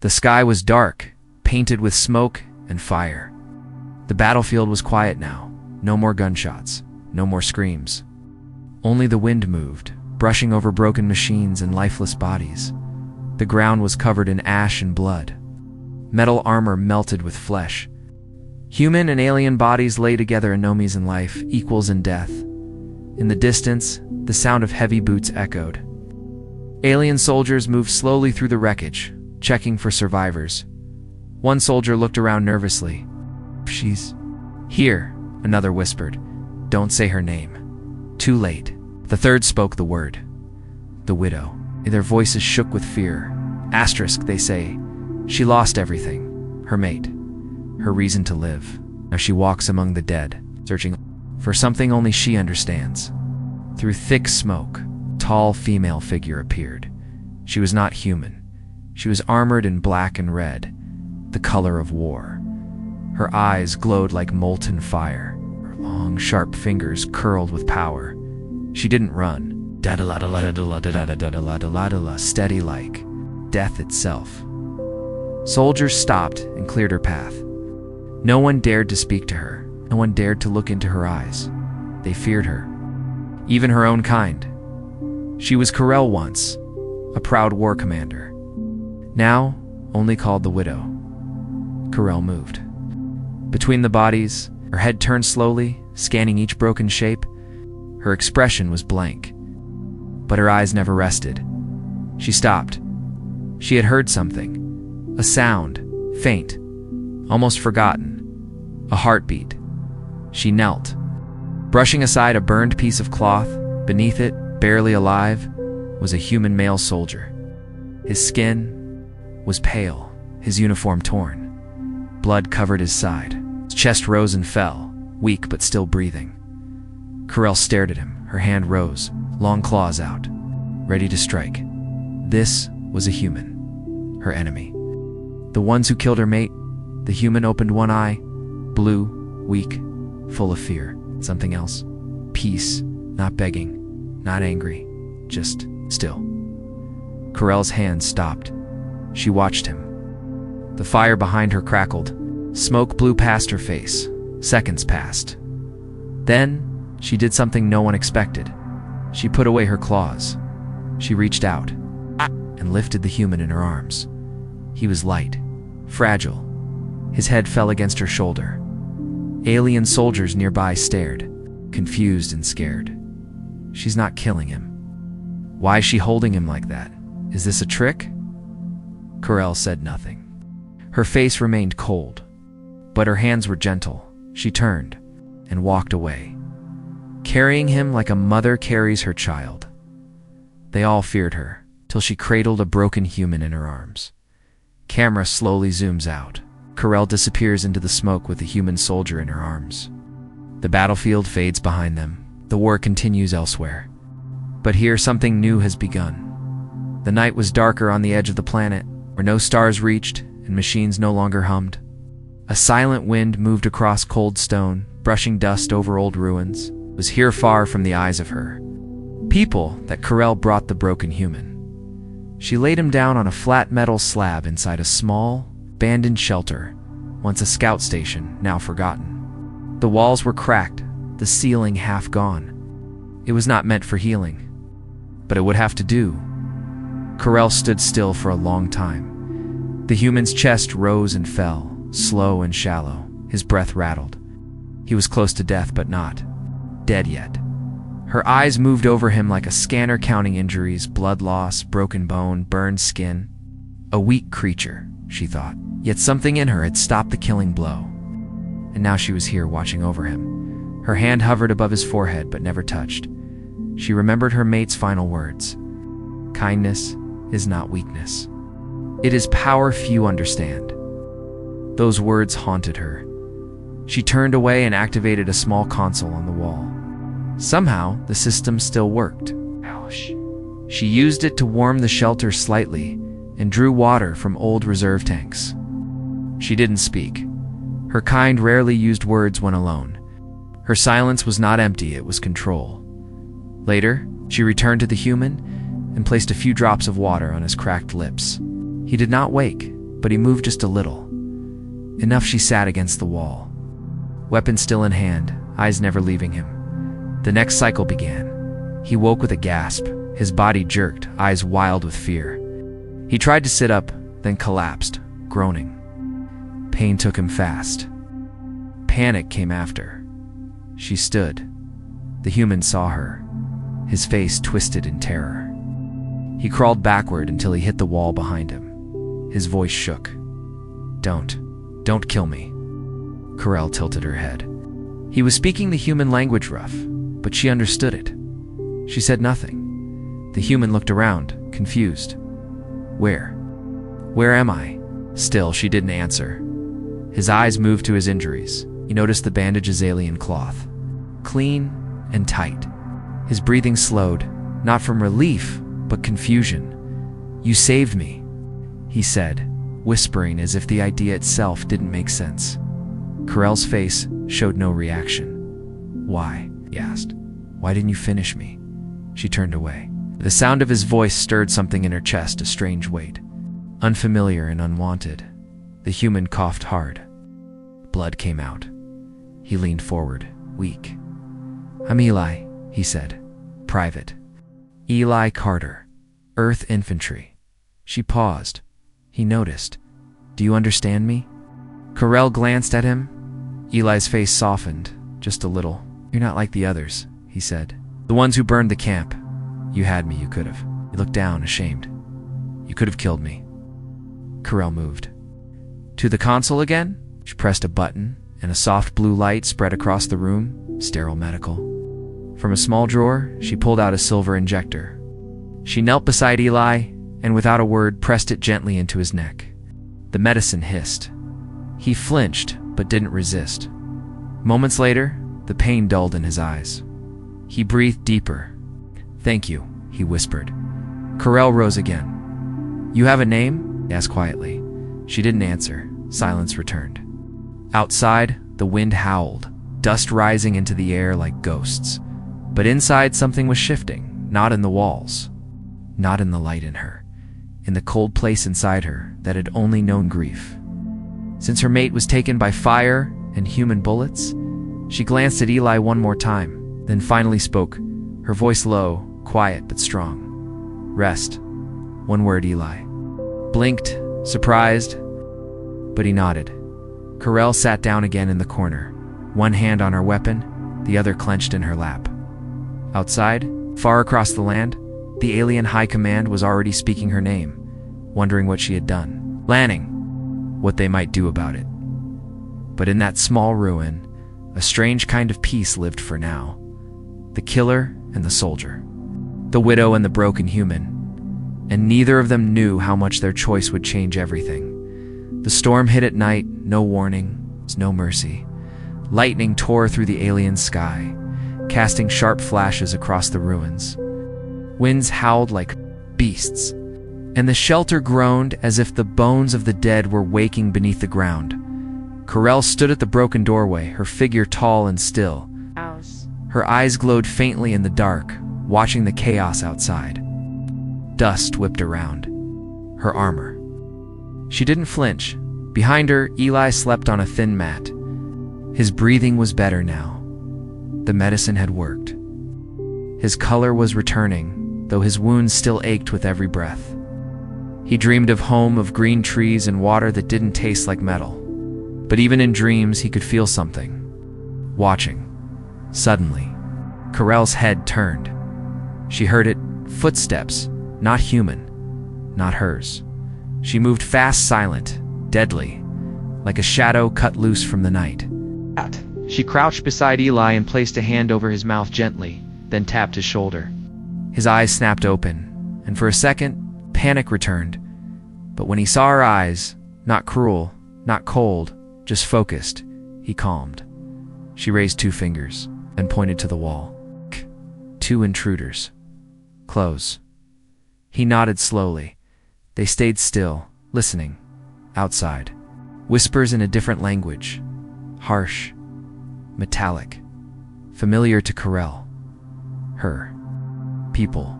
The sky was dark, painted with smoke and fire. The battlefield was quiet now. No more gunshots, no more screams. Only the wind moved, brushing over broken machines and lifeless bodies. The ground was covered in ash and blood. Metal armor melted with flesh. Human and alien bodies lay together, enemies in life, equals in death. In the distance, the sound of heavy boots echoed. Alien soldiers moved slowly through the wreckage, checking for survivors. One soldier looked around nervously. "She's here," another whispered. "Don't say her name." Too late. The third spoke the word. "The widow." Their voices shook with fear. Asterisk, they say. She lost everything. Her mate. Her reason to live. Now she walks among the dead, searching for something only she understands. Through thick smoke, a tall female figure appeared. She was not human. She was armored in black and red, the color of war. Her eyes glowed like molten fire. Her long, sharp fingers curled with power. She didn't run. Steady like death itself. Soldiers stopped and cleared her path. No one dared to speak to her. No one dared to look into her eyes. They feared her. Even her own kind. She was Corel once, a proud war commander. Now, only called the widow. Corel moved. Between the bodies, her head turned slowly, scanning each broken shape. Her expression was blank. But her eyes never rested. She stopped. She had heard something. A sound, faint, almost forgotten. A heartbeat. She knelt. Brushing aside a burned piece of cloth, beneath it, barely alive, was a human male soldier. His skin was pale, his uniform torn. Blood covered his side. His chest rose and fell, weak but still breathing. Corel stared at him. Her hand rose, long claws out, ready to strike. This was a human, her enemy. The ones who killed her mate. The human opened one eye, blue, weak, full of fear. Something else. Peace, not begging, not angry, just still. Corel's hand stopped. She watched him. The fire behind her crackled. Smoke blew past her face. Seconds passed. Then, she did something no one expected. She put away her claws. She reached out and lifted the human in her arms. He was light, fragile. His head fell against her shoulder. Alien soldiers nearby stared, confused and scared. She's not killing him. Why is she holding him like that? Is this a trick? Corel said nothing. Her face remained cold, but her hands were gentle. She turned and walked away, carrying him like a mother carries her child. They all feared her, till she cradled a broken human in her arms. Camera slowly zooms out. Corel disappears into the smoke with the human soldier in her arms. The battlefield fades behind them. The war continues elsewhere. But here something new has begun. The night was darker on the edge of the planet, where no stars reached and machines no longer hummed. A silent wind moved across cold stone, brushing dust over old ruins. It was here far from the eyes of her people that Corel brought the broken human. She laid him down on a flat metal slab inside a small, abandoned shelter, once a scout station, now forgotten. The walls were cracked, the ceiling half gone. It was not meant for healing, but it would have to do. Corel stood still for a long time. The human's chest rose and fell, slow and shallow. His breath rattled. He was close to death, but not dead yet. Her eyes moved over him like a scanner counting injuries, blood loss, broken bone, burned skin. A weak creature, she thought. Yet something in her had stopped the killing blow. And now she was here watching over him. Her hand hovered above his forehead but never touched. She remembered her mate's final words. Kindness is not weakness. It is power few understand. Those words haunted her. She turned away and activated a small console on the wall. Somehow, the system still worked. She used it to warm the shelter slightly and drew water from old reserve tanks. She didn't speak. Her kind rarely used words when alone. Her silence was not empty, it was control. Later, she returned to the human and placed a few drops of water on his cracked lips. He did not wake, but he moved just a little. Enough she sat against the wall. Weapon still in hand, eyes never leaving him. The next cycle began. He woke with a gasp, his body jerked, eyes wild with fear. He tried to sit up, then collapsed, groaning. Pain took him fast. Panic came after. She stood. The human saw her, his face twisted in terror. He crawled backward until he hit the wall behind him. His voice shook. Don't kill me." Corel tilted her head. He was speaking the human language rough, but she understood it. She said nothing. The human looked around, confused. Where am I?" Still, she didn't answer. His eyes moved to his injuries. He noticed the bandage's alien cloth. Clean and tight. His breathing slowed, not from relief, but confusion. "You saved me," he said, whispering as if the idea itself didn't make sense. Corel's face showed no reaction. "Why?" he asked. "Why didn't you finish me?" She turned away. The sound of his voice stirred something in her chest, a strange weight. Unfamiliar and unwanted. The human coughed hard. Blood came out. He leaned forward, weak. "I'm Eli," he said. "Private. Eli Carter, Earth Infantry." She paused. He noticed. "Do you understand me?" Corel glanced at him. Eli's face softened, just a little. "You're not like the others," he said. "The ones who burned the camp. You had me, you could have." He looked down, ashamed. "You could have killed me." Corel moved. "To the console again?" She pressed a button, and a soft blue light spread across the room, sterile medical. From a small drawer, she pulled out a silver injector. She knelt beside Eli, and without a word pressed it gently into his neck. The medicine hissed. He flinched, but didn't resist. Moments later, the pain dulled in his eyes. He breathed deeper. "Thank you," he whispered. Corel rose again. "You have a name?" he asked quietly. She didn't answer. Silence returned. Outside, the wind howled, dust rising into the air like ghosts. But inside, something was shifting, not in the walls, not in the light in her, in the cold place inside her that had only known grief. Since her mate was taken by fire and human bullets, she glanced at Eli one more time, then finally spoke, her voice low, quiet but strong. "Rest." One word, Eli. Blinked, surprised, but he nodded. Corel sat down again in the corner, one hand on her weapon, the other clenched in her lap. Outside, far across the land, the alien high command was already speaking her name, wondering what she had done. Lanning, what they might do about it. But in that small ruin, a strange kind of peace lived for now. The killer and the soldier. The widow and the broken human. And neither of them knew how much their choice would change everything. The storm hit at night, no warning, no mercy. Lightning tore through the alien sky, casting sharp flashes across the ruins. Winds howled like beasts, and the shelter groaned as if the bones of the dead were waking beneath the ground. Corel stood at the broken doorway, her figure tall and still. Her eyes glowed faintly in the dark, watching the chaos outside. Dust whipped around. Her armor. She didn't flinch. Behind her, Eli slept on a thin mat. His breathing was better now. The medicine had worked. His color was returning, though his wounds still ached with every breath. He dreamed of home, of green trees and water that didn't taste like metal. But even in dreams, he could feel something. Watching. Suddenly, Corel's head turned. She heard it, footsteps, not human, not hers. She moved fast, silent, deadly, like a shadow cut loose from the night. She crouched beside Eli and placed a hand over his mouth gently, then tapped his shoulder. His eyes snapped open, and for a second, panic returned. But when he saw her eyes, not cruel, not cold, just focused, he calmed. She raised 2 fingers, then pointed to the wall. 2 intruders. Close. He nodded slowly. They stayed still, listening. Outside. Whispers in a different language. Harsh. Metallic. Familiar to Corel. Her. People.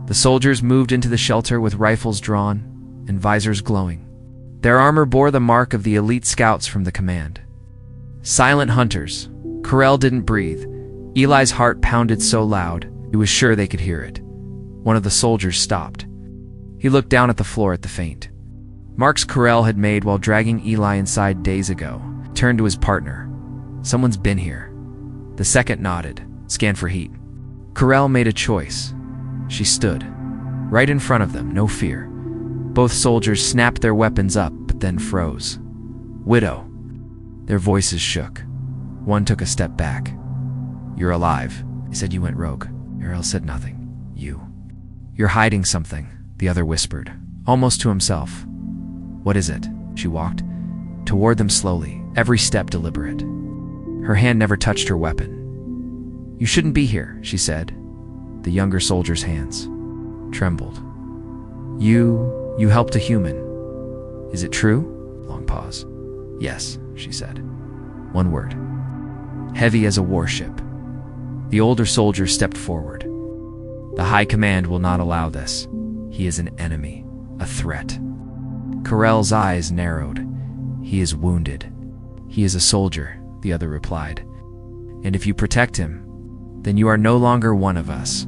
The soldiers moved into the shelter with rifles drawn and visors glowing. Their armor bore the mark of the elite scouts from the command. Silent hunters. Corell didn't breathe. Eli's heart pounded so loud, he was sure they could hear it. One of the soldiers stopped. He looked down at the floor at the feint marks Corell had made while dragging Eli inside days ago. Turned to his partner. Someone's been here. The second nodded, scanned for heat. Corell made a choice. She stood, right in front of them, no fear. Both soldiers snapped their weapons up, but then froze. Widow. Their voices shook. One took a step back. You're alive. He said you went rogue. Corell said nothing. You're hiding something, the other whispered, almost to himself. What is it? She walked toward them slowly, every step deliberate. Her hand never touched her weapon. You shouldn't be here, she said. The younger soldier's hands trembled. You helped a human. Is it true? Long pause. Yes, she said. One word. Heavy as a warship. The older soldier stepped forward. The High Command will not allow this. He is an enemy, a threat. Corell's eyes narrowed. He is wounded. He is a soldier, the other replied. And if you protect him, then you are no longer one of us.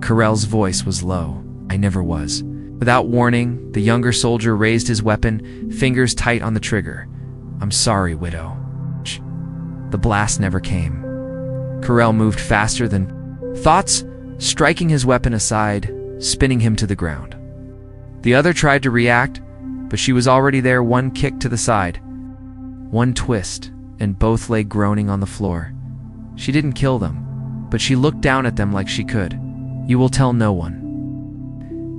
Corell's voice was low. I never was. Without warning, the younger soldier raised his weapon, fingers tight on the trigger. I'm sorry, widow. Shh. The blast never came. Corell moved faster than thoughts, striking his weapon aside, spinning him to the ground. The other tried to react, but she was already there. One kick to the side, one twist, and both lay groaning on the floor. She didn't kill them, but she looked down at them like she could. You will tell no one.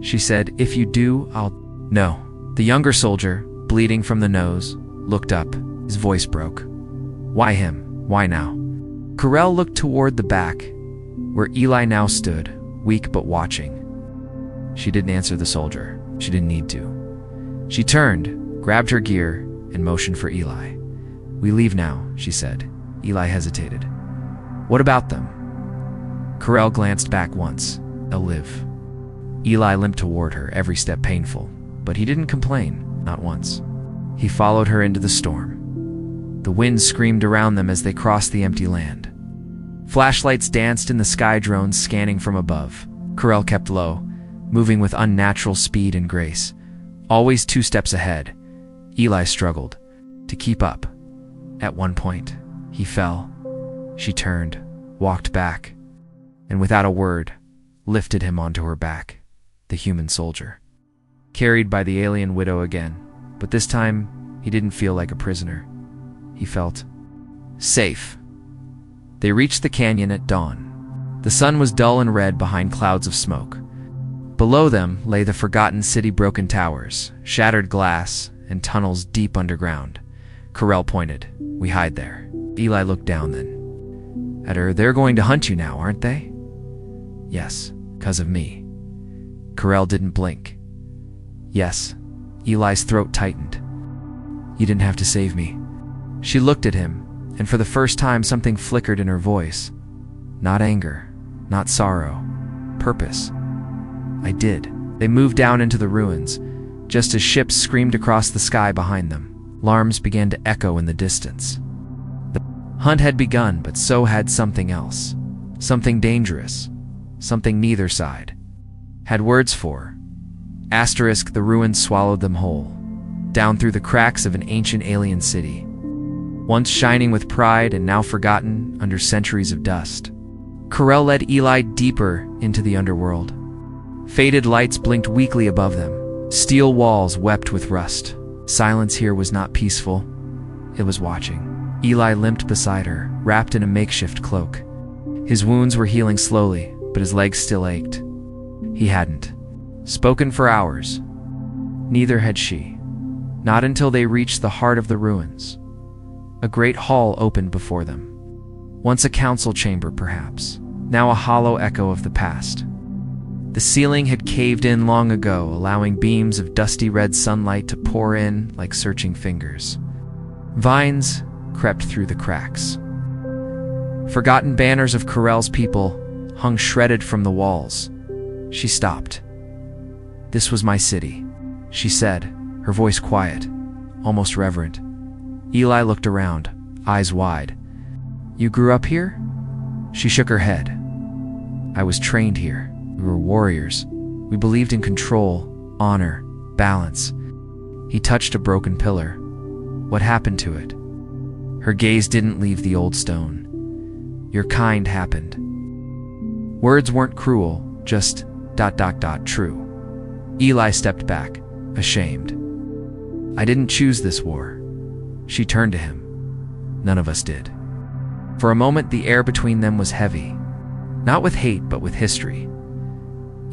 She said, if you do, I'll... No. The younger soldier, bleeding from the nose, looked up. His voice broke. Why him? Why now? Corell looked toward the back, where Eli now stood, weak but watching. She didn't answer the soldier. She didn't need to. She turned, grabbed her gear, and motioned for Eli. We leave now, she said. Eli hesitated. What about them? Corell glanced back once. They'll live. Eli limped toward her, every step painful, but he didn't complain, not once. He followed her into the storm. The wind screamed around them as they crossed the empty land. Flashlights danced in the sky, drones scanning from above. Corell kept low, moving with unnatural speed and grace, always 2 steps ahead. Eli struggled to keep up. At one point, he fell. She turned, walked back, and without a word, lifted him onto her back, the human soldier. Carried by the alien widow again, but this time, he didn't feel like a prisoner. He felt safe. They reached the canyon at dawn. The sun was dull and red behind clouds of smoke. Below them lay the forgotten city, broken towers, shattered glass, and tunnels deep underground. Corell pointed. We hide there. Eli looked down then. At her, they're going to hunt you now, aren't they? Yes, 'cause of me. Corell didn't blink. Yes. Eli's throat tightened. You didn't have to save me. She looked at him, and for the first time something flickered in her voice. Not anger, not sorrow, purpose. I did. They moved down into the ruins, just as ships screamed across the sky behind them. Alarms began to echo in the distance. The hunt had begun, but so had something else. Something dangerous. Something neither side had words for. Asterisk, the ruins swallowed them whole, down through the cracks of an ancient alien city, once shining with pride and now forgotten under centuries of dust. Corell led Eli deeper into the underworld. Faded lights blinked weakly above them. Steel walls wept with rust. Silence here was not peaceful. It was watching. Eli limped beside her, wrapped in a makeshift cloak. His wounds were healing slowly, but his legs still ached. He hadn't spoken for hours. Neither had she. Not until they reached the heart of the ruins. A great hall opened before them. Once a council chamber, perhaps. Now a hollow echo of the past. The ceiling had caved in long ago, allowing beams of dusty red sunlight to pour in like searching fingers. Vines crept through the cracks. Forgotten banners of Corell's people hung shredded from the walls. She stopped. This was my city, she said, her voice quiet, almost reverent. Eli looked around, eyes wide. "You grew up here?" She shook her head. "I was trained here. We were warriors. We believed in control, honor, balance." He touched a broken pillar. "What happened to it?" Her gaze didn't leave the old stone. "Your kind happened." Words weren't cruel, just ... true. Eli stepped back, ashamed. "I didn't choose this war." She turned to him. "None of us did." For a moment, the air between them was heavy. Not with hate, but with history.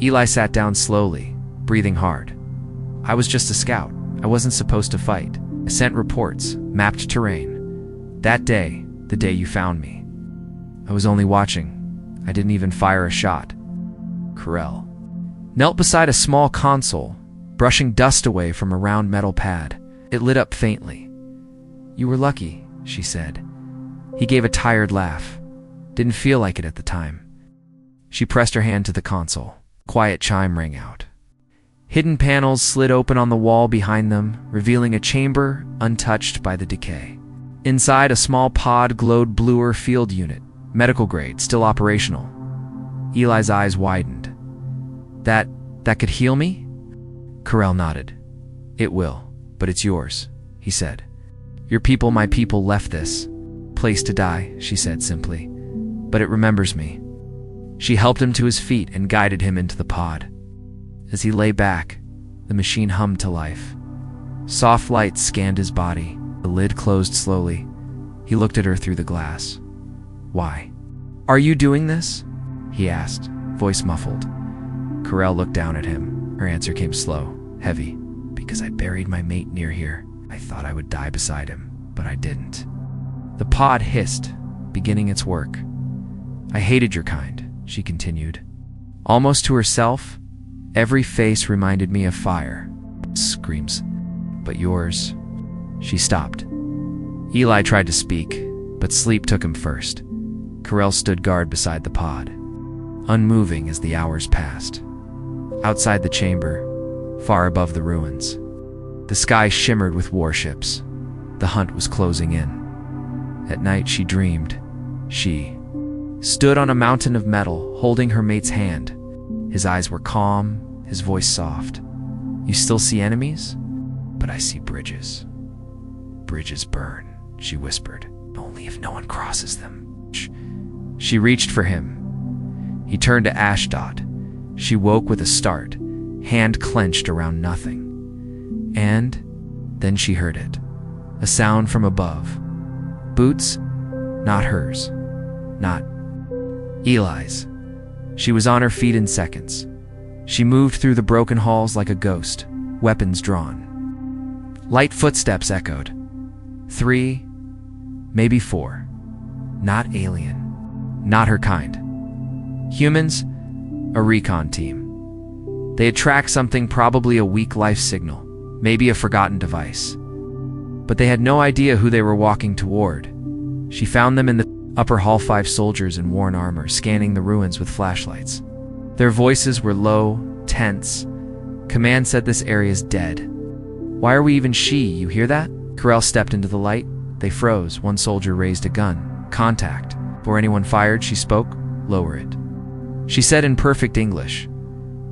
Eli sat down slowly, breathing hard. "I was just a scout. I wasn't supposed to fight. I sent reports, mapped terrain. That day, the day you found me. I was only watching. I didn't even fire a shot." Corell knelt beside a small console, brushing dust away from a round metal pad. It lit up faintly. "You were lucky," she said. He gave a tired laugh. Didn't feel like it at the time. She pressed her hand to the console. Quiet chime rang out. Hidden panels slid open on the wall behind them, revealing a chamber untouched by the decay. Inside, a small pod glowed bluer field unit, medical grade, still operational. Eli's eyes widened. That could heal me?" Corell nodded. "It will, but it's yours," he said. "Your people, my people, left this place to die," she said simply. "But it remembers me." She helped him to his feet and guided him into the pod. As he lay back, the machine hummed to life. Soft light scanned his body. The lid closed slowly. He looked at her through the glass. "Why? Are you doing this?" he asked, voice muffled. Corell looked down at him. Her answer came slow, heavy. "Because I buried my mate near here. I thought I would die beside him, but I didn't." The pod hissed, beginning its work. "I hated your kind," she continued. Almost to herself, every face reminded me of fire. Screams. "But yours..." She stopped. Eli tried to speak, but sleep took him first. Corell stood guard beside the pod, unmoving as the hours passed. Outside the chamber, far above the ruins, the sky shimmered with warships. The hunt was closing in. At night, she dreamed. She stood on a mountain of metal, holding her mate's hand. His eyes were calm, his voice soft. "You still see enemies? But I see bridges. Bridges burn," she whispered. "Only if no one crosses them." She reached for him. He turned to Ashdod. She woke with a start, hand clenched around nothing. And then she heard it. A sound from above. Boots? Not hers. Not Eli's. She was on her feet in seconds. She moved through the broken halls like a ghost, weapons drawn. Light footsteps echoed. 3, maybe 4. Not alien. Not her kind. Humans? A recon team. They had tracked something, probably a weak life signal, maybe a forgotten device. But they had no idea who they were walking toward. She found them in the upper hall, 5 soldiers in worn armor, scanning the ruins with flashlights. Their voices were low, tense. Command said this area's dead. "Why are we even she? You hear that?" Corell stepped into the light. They froze. One soldier raised a gun. "Contact." Before anyone fired, she spoke. "Lower it," she said in perfect English.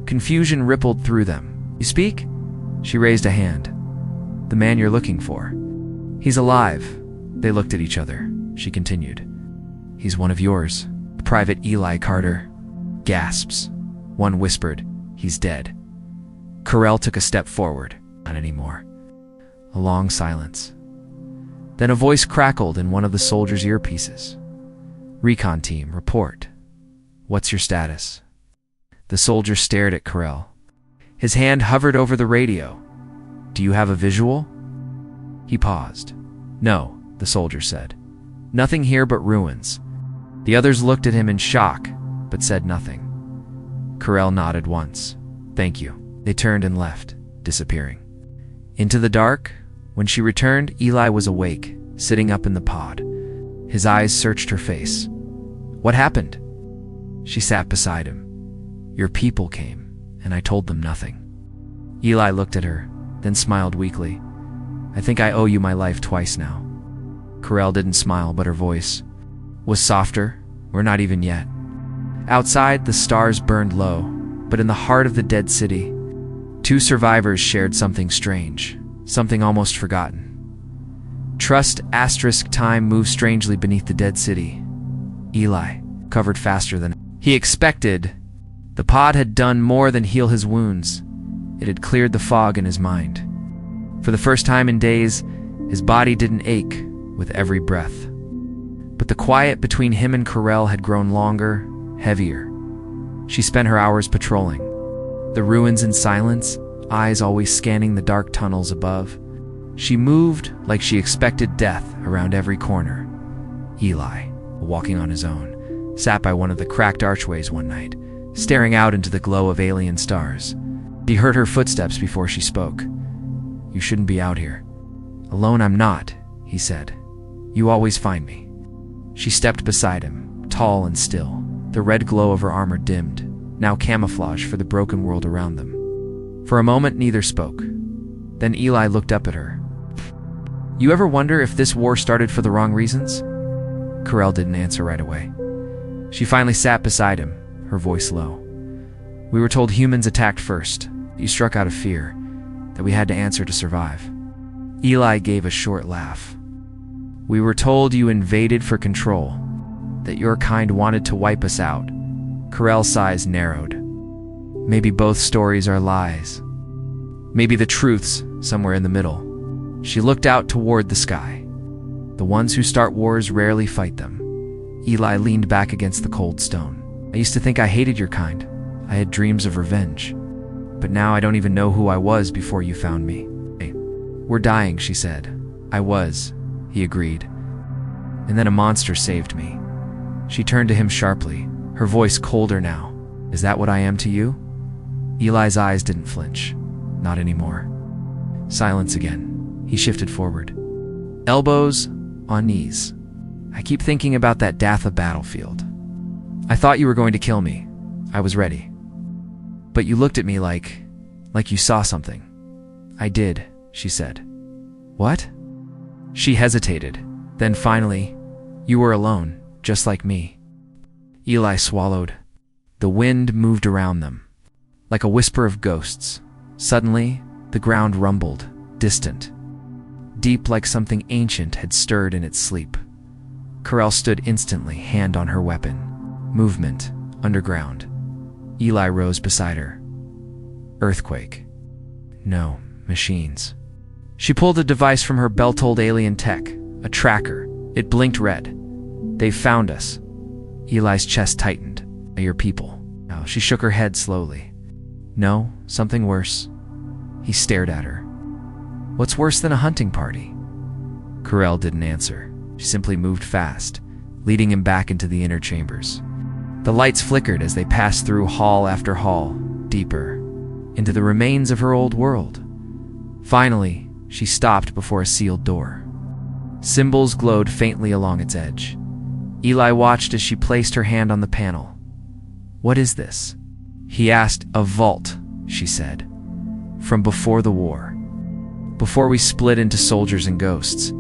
Confusion rippled through them. "You speak?" She raised a hand. "The man you're looking for. He's alive." They looked at each other. She continued. "He's one of yours." Private Eli Carter. Gasps. One whispered, "He's dead." Corell took a step forward. Not anymore. A long silence. Then a voice crackled in one of the soldiers' earpieces. "Recon team, report. What's your status?" The soldier stared at Corell. His hand hovered over the radio. "Do you have a visual?" He paused. "No," the soldier said. "Nothing here but ruins." The others looked at him in shock, but said nothing. Corell nodded once. "Thank you." They turned and left, disappearing. Into the dark, when she returned, Eli was awake, sitting up in the pod. His eyes searched her face. "What happened?" She sat beside him. "Your people came, and I told them nothing." Eli looked at her, then smiled weakly. I think I owe you my life twice now. Corell didn't smile, but her voice was softer, or not even yet. Outside, the stars burned low, but in the heart of the dead city, two survivors shared something strange, something almost forgotten. Trust * time moved strangely beneath the dead city. Eli covered faster than he expected. The pod had done more than heal his wounds. It had cleared the fog in his mind. For the first time in days, his body didn't ache with every breath. But the quiet between him and Corell had grown longer, heavier. She spent her hours patrolling the ruins in silence, eyes always scanning the dark tunnels above. She moved like she expected death around every corner. Eli, walking on his own, sat by one of the cracked archways one night, staring out into the glow of alien stars. He heard her footsteps before she spoke. You shouldn't be out here. Alone I'm not, he said. You always find me. She stepped beside him, tall and still, the red glow of her armor dimmed, now camouflage for the broken world around them. For a moment, neither spoke. Then Eli looked up at her. You ever wonder if this war started for the wrong reasons? Corell didn't answer right away. She finally sat beside him, her voice low. We were told humans attacked first. You struck out of fear, that we had to answer to survive. Eli gave a short laugh. We were told you invaded for control, that your kind wanted to wipe us out. Corell's eyes narrowed. Maybe both stories are lies. Maybe the truth's somewhere in the middle. She looked out toward the sky. The ones who start wars rarely fight them. Eli leaned back against the cold stone. I used to think I hated your kind. I had dreams of revenge. But now I don't even know who I was before you found me. Hey, we're dying, she said. I was, he agreed. And then a monster saved me. She turned to him sharply, her voice colder now. Is that what I am to you? Eli's eyes didn't flinch. Not anymore. Silence again. He shifted forward. Elbows on knees. I keep thinking about that Datha battlefield. I thought you were going to kill me. I was ready. But you looked at me like you saw something. I did, she said. What? She hesitated. Then finally, you were alone, just like me. Eli swallowed. The wind moved around them, like a whisper of ghosts. Suddenly, the ground rumbled, distant, deep like something ancient had stirred in its sleep. Corell stood instantly, hand on her weapon. Movement, underground. Eli rose beside her. Earthquake. No, machines. She pulled a device from her belt-told alien tech, a tracker. It blinked red. They've found us. Eli's chest tightened. Your people. Now, she shook her head slowly. No, something worse. He stared at her. What's worse than a hunting party? Corell didn't answer. She simply moved fast, leading him back into the inner chambers. The lights flickered as they passed through hall after hall, deeper, into the remains of her old world. Finally, she stopped before a sealed door. Symbols glowed faintly along its edge. Eli watched as she placed her hand on the panel. What is this? He asked. A vault, she said. From before the war. Before we split into soldiers and ghosts.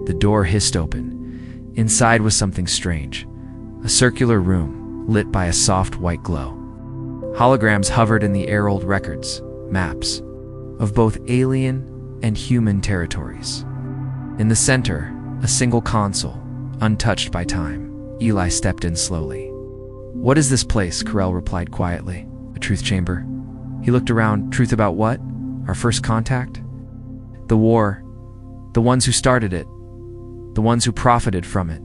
The door hissed open. Inside was something strange. A circular room, lit by a soft white glow. Holograms hovered in the air, old records, maps, of both alien and human territories. In the center, a single console, untouched by time. Eli stepped in slowly. What is this place? Corell replied quietly. A truth chamber. He looked around. Truth about what? Our first contact? The war. The ones who started it. The ones who profited from it.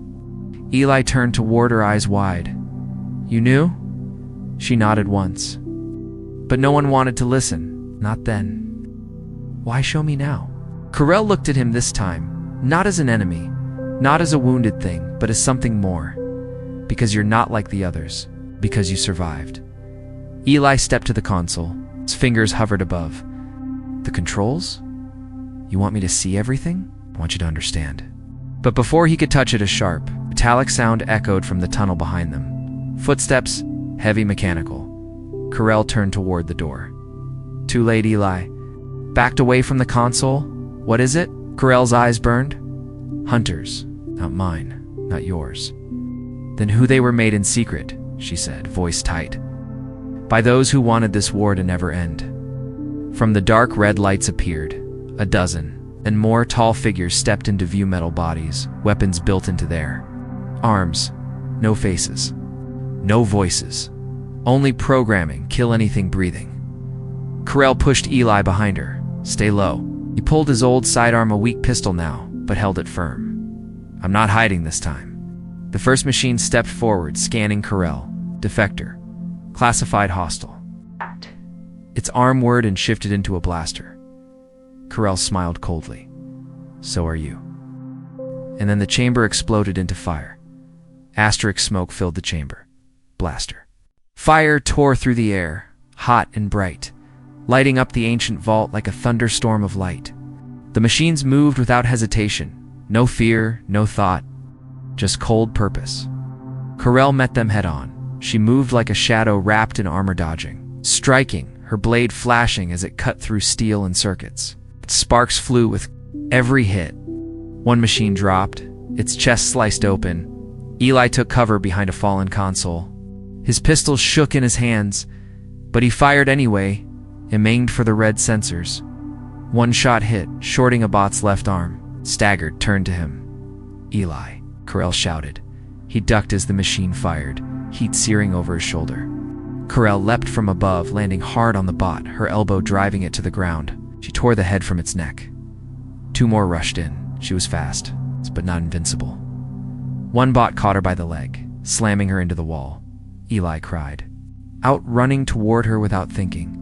Eli turned toward her, eyes wide. You knew? She nodded once. But no one wanted to listen. Not then. Why show me now? Corell looked at him this time, not as an enemy, not as a wounded thing, but as something more. Because you're not like the others. Because you survived. Eli stepped to the console. His fingers hovered above. The controls? You want me to see everything? I want you to understand. But before he could touch it, a sharp, metallic sound echoed from the tunnel behind them. Footsteps, heavy, mechanical. Corell turned toward the door. Too late, Eli. backed away from the console. What is it? Carell's eyes burned. Hunters, not mine, not yours. Then who they were made in secret, she said, voice tight. By those who wanted this war to never end. From the dark red lights appeared, a dozen, and more tall figures stepped into view, metal bodies, weapons built into their arms, no faces, no voices, only programming, kill anything breathing. Carell pushed Eli behind her. Stay low. He pulled his old sidearm, a weak pistol now, but held it firm. I'm not hiding this time. The first machine stepped forward, scanning Carell. Defector. Classified hostile. Its arm whirred and shifted into a blaster. Carell smiled coldly. So are you. And then the chamber exploded into fire. Asterisk smoke filled the chamber. Blaster. Fire tore through the air, hot and bright, lighting up the ancient vault like a thunderstorm of light. The machines moved without hesitation. No fear, no thought, just cold purpose. Carell met them head-on. She moved like a shadow wrapped in armor, dodging, striking, her blade flashing as it cut through steel and circuits. Sparks flew with every hit. One machine dropped, its chest sliced open. Eli took cover behind a fallen console. His pistol shook in his hands, but he fired anyway, and aimed for the red sensors. One shot hit, shorting a bot's left arm. Staggered, turned to him. Eli, Carell shouted. He ducked as the machine fired, heat searing over his shoulder. Carell leapt from above, landing hard on the bot, her elbow driving it to the ground. She tore the head from its neck. Two more rushed in. She was fast, but not invincible. One bot caught her by the leg, slamming her into the wall. Eli cried, outrunning toward her without thinking.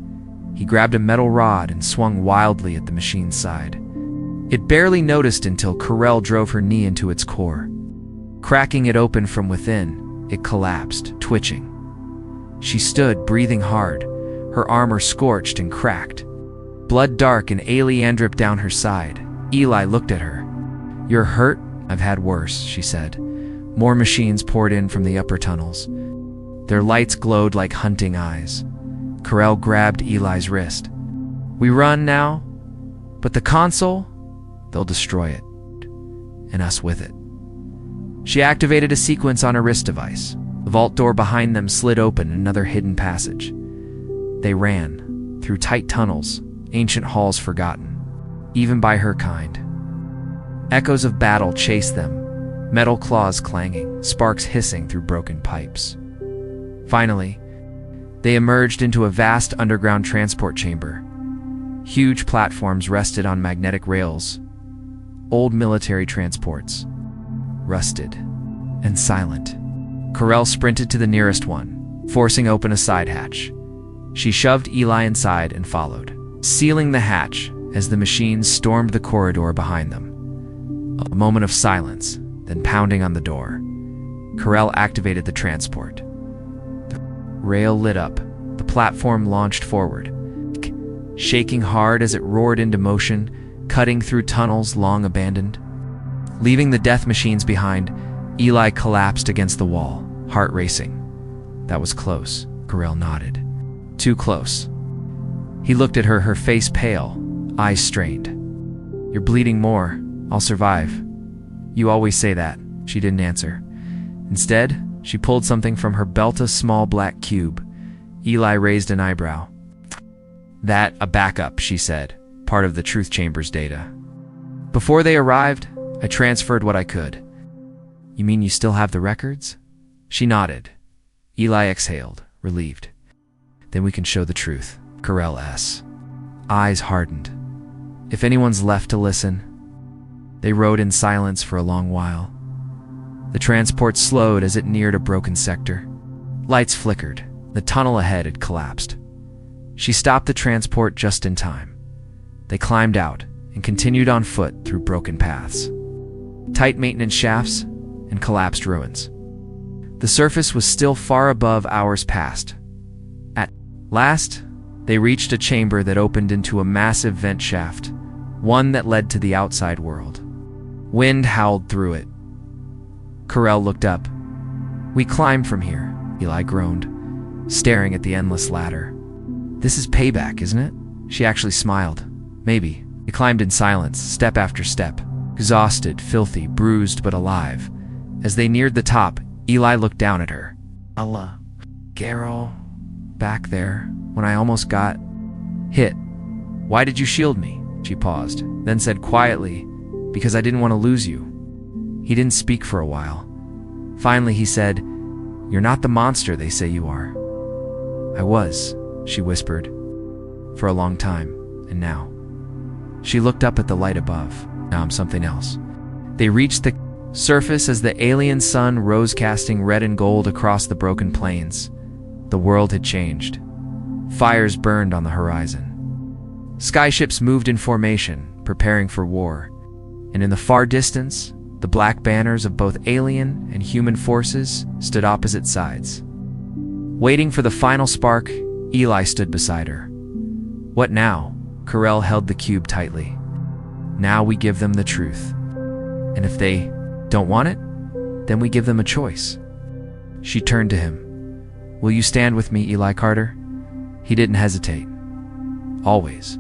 He grabbed a metal rod and swung wildly at the machine's side. It barely noticed until Carell drove her knee into its core. Cracking it open from within, it collapsed, twitching. She stood, breathing hard, her armor scorched and cracked. Blood dark and alien dripped down her side. Eli looked at her. You're hurt? I've had worse, she said. More machines poured in from the upper tunnels. Their lights glowed like hunting eyes. Carell grabbed Eli's wrist. We run now? But the console? They'll destroy it. And us with it. She activated a sequence on her wrist device. The vault door behind them slid open, another hidden passage. They ran, through tight tunnels, ancient halls forgotten, even by her kind. Echoes of battle chased them, metal claws clanging, sparks hissing through broken pipes. Finally, they emerged into a vast underground transport chamber. Huge platforms rested on magnetic rails, old military transports, rusted and silent. Carell sprinted to the nearest one, forcing open a side hatch. She shoved Eli inside and followed, sealing the hatch as the machines stormed the corridor behind them. A moment of silence, then pounding on the door. Carell activated the transport. The rail lit up. The platform launched forward, shaking hard as it roared into motion, cutting through tunnels long abandoned. Leaving the death machines behind, Eli collapsed against the wall, heart racing. That was close, Carell nodded. Too close. He looked at her, her face pale, eyes strained. You're bleeding more. I'll survive. You always say that. She didn't answer. Instead, she pulled something from her belt, a small black cube. Eli raised an eyebrow. That, a backup, she said, part of the truth chamber's data. Before they arrived, I transferred what I could. You mean you still have the records? She nodded. Eli exhaled, relieved. Then we can show the truth. Carell's eyes hardened. If anyone's left to listen. They rode in silence for a long while. The transport slowed as it neared a broken sector. Lights flickered. The tunnel ahead had collapsed. She stopped the transport just in time. They climbed out and continued on foot through broken paths, tight maintenance shafts, and collapsed ruins. The surface was still far above hours past. At last, they reached a chamber that opened into a massive vent shaft, one that led to the outside world. Wind howled through it. Carell looked up. We climbed from here, Eli groaned, staring at the endless ladder. This is payback, isn't it? She actually smiled. Maybe. They climbed in silence, step after step, exhausted, filthy, bruised, but alive. As they neared the top, Eli looked down at her. Allah, Garrow, back there, when I almost got hit. Why did you shield me? She paused, then said quietly, because I didn't want to lose you. He didn't speak for a while. Finally, he said, You're not the monster they say you are. I was, she whispered, for a long time, and now. She looked up at the light above. Now I'm something else. They reached the surface as the alien sun rose, casting red and gold across the broken plains. The world had changed. Fires burned on the horizon. Skyships moved in formation, preparing for war. And in the far distance, the black banners of both alien and human forces stood opposite sides. Waiting for the final spark, Eli stood beside her. What now? Carell held the cube tightly. Now we give them the truth. And if they don't want it, then we give them a choice. She turned to him. Will you stand with me, Eli Carter? He didn't hesitate. Always.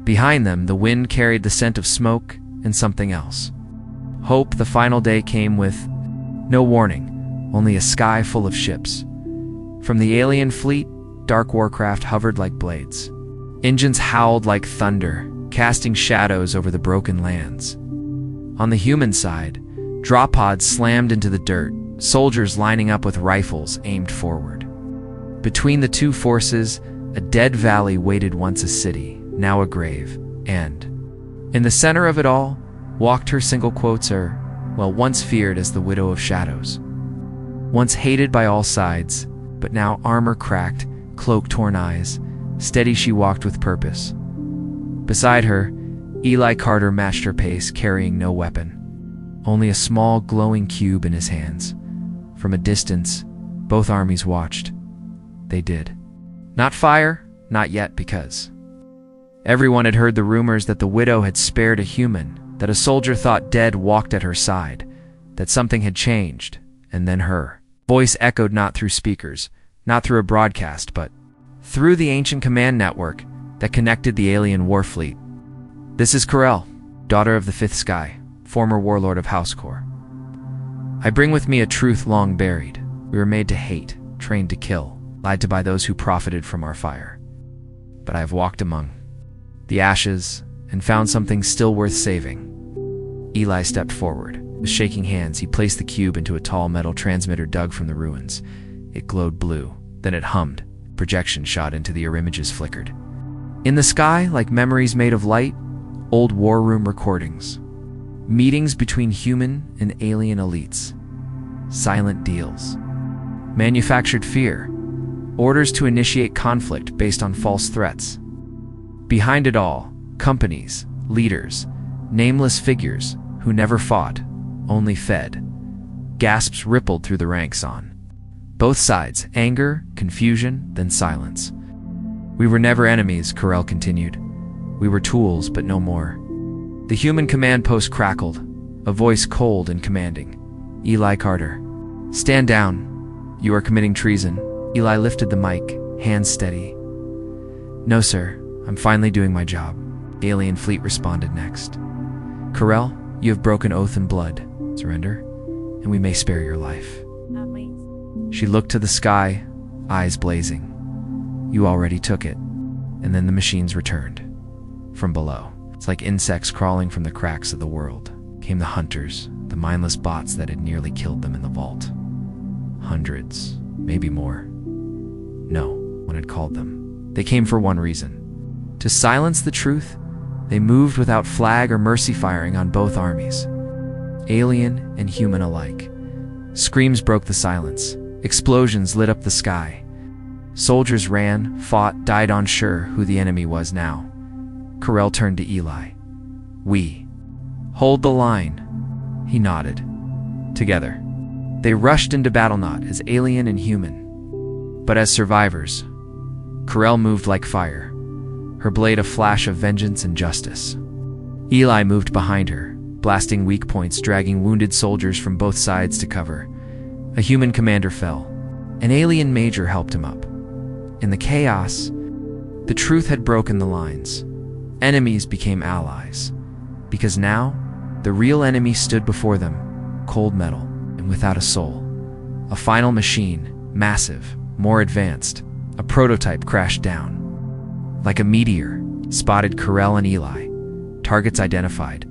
Behind them, the wind carried the scent of smoke and something else. Hope. The final day came with no warning, only a sky full of ships. From the alien fleet, dark warcraft hovered like blades. Engines howled like thunder, casting shadows over the broken lands. On the human side, drop pods slammed into the dirt, soldiers lining up with rifles aimed forward. Between the two forces, a dead valley waited, once a city, now a grave, and in the center of it all walked her single quoter, once feared as the Widow of Shadows. Once hated by all sides, but now armor cracked, cloak torn eyes, steady she walked with purpose. Beside her, Eli Carter matched her pace, carrying no weapon, only a small glowing cube in his hands. From a distance, both armies watched. They did. Not fire, not yet, because everyone had heard the rumors that the Widow had spared a human, that a soldier thought dead walked at her side, that something had changed, and then her voice echoed not through speakers, not through a broadcast, but through the ancient command network that connected the alien war fleet. This is Carell, daughter of the Fifth Sky, former warlord of Housecore. I bring with me a truth long buried. We were made to hate, trained to kill, lied to by those who profited from our fire. But I have walked among the ashes and found something still worth saving. Eli stepped forward. With shaking hands, he placed the cube into a tall metal transmitter dug from the ruins. It glowed blue, then it hummed. Projection shot into the air, images flickered. In the sky, like memories made of light, old war room recordings. Meetings between human and alien elites. Silent deals. Manufactured fear. Orders to initiate conflict based on false threats. Behind it all, companies, leaders, nameless figures who never fought, only fed. Gasps rippled through the ranks on both sides, anger, confusion, then silence. We were never enemies, Carell continued. We were tools, but no more. The human command post crackled, a voice cold and commanding. Eli Carter. Stand down. You are committing treason. Eli lifted the mic, hands steady. No, sir. I'm finally doing my job. The alien fleet responded next. Carell, you have broken oath and blood. Surrender, and we may spare your life. She looked to the sky, eyes blazing. You already took it. And then the machines returned. From below, it's like insects crawling from the cracks of the world, came the hunters, the mindless bots that had nearly killed them in the vault. Hundreds, maybe more. No, one had called them. They came for one reason. To silence the truth, they moved without flag or mercy, firing on both armies. Alien and human alike. Screams broke the silence. Explosions lit up the sky. Soldiers ran, fought, died, unsure who the enemy was now. Carell turned to Eli. We hold the line. He nodded. Together, they rushed into battle, not as alien and human, but as survivors. Carell moved like fire, her blade a flash of vengeance and justice. Eli moved behind her, blasting weak points, dragging wounded soldiers from both sides to cover. A human commander fell. An alien major helped him up. In the chaos, the truth had broken the lines. Enemies became allies, because now the real enemy stood before them, cold metal and without a soul. A final machine, massive, more advanced, a prototype crashed down. Like a meteor, spotted Corell and Eli. Targets identified.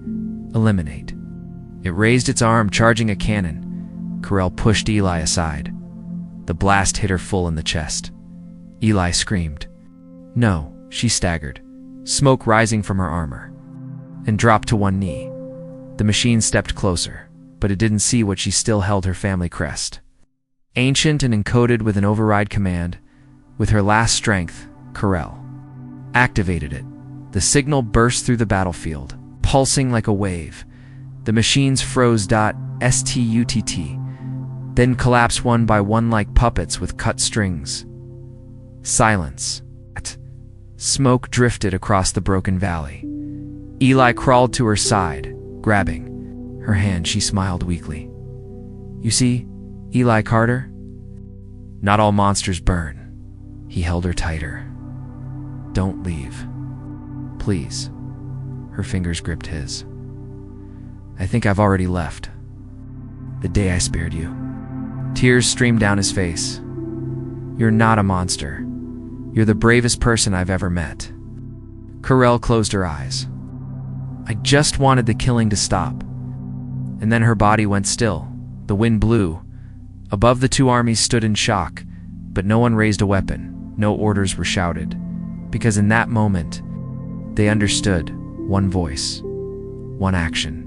Eliminate. It raised its arm, charging a cannon. Corell pushed Eli aside. The blast hit her full in the chest. Eli screamed. No, she staggered, smoke rising from her armor, and dropped to one knee. The machine stepped closer, but it didn't see what she still held, her family crest. Ancient and encoded with an override command, with her last strength, Corell activated it. The signal burst through the battlefield, pulsing like a wave. The machines froze .stutt, then collapsed one by one like puppets with cut strings. Silence. Smoke drifted across the broken valley. Eli crawled to her side, grabbing her hand. She smiled weakly. You see, Eli Carter? Not all monsters burn. He held her tighter. Don't leave. Please. Her fingers gripped his. I think I've already left. The day I spared you. Tears streamed down his face. You're not a monster. You're the bravest person I've ever met. Corell closed her eyes. I just wanted the killing to stop. And then her body went still. The wind blew. Above, the two armies stood in shock, but no one raised a weapon. No orders were shouted. Because in that moment, they understood. One voice. One action.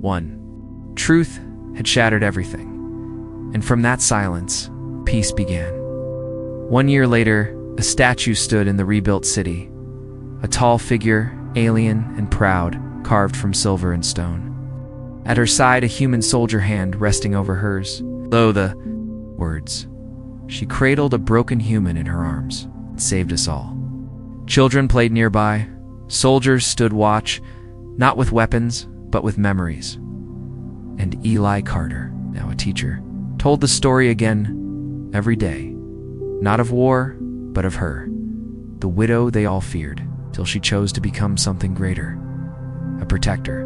One. Truth had shattered everything. And from that silence, peace began. 1 year later, a statue stood in the rebuilt city. A tall figure, alien and proud, carved from silver and stone. At her side, a human soldier hand resting over hers. Lo, the words. She cradled a broken human in her arms and saved us all. Children played nearby. Soldiers stood watch, not with weapons, but with memories. And Eli Carter, now a teacher, told the story again every day. Not of war, but of her, the widow they all feared, till she chose to become something greater. A protector,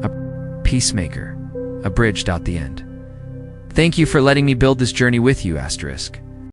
a peacemaker, a bridge. The end. Thank you for letting me build this journey with you, Asterisk.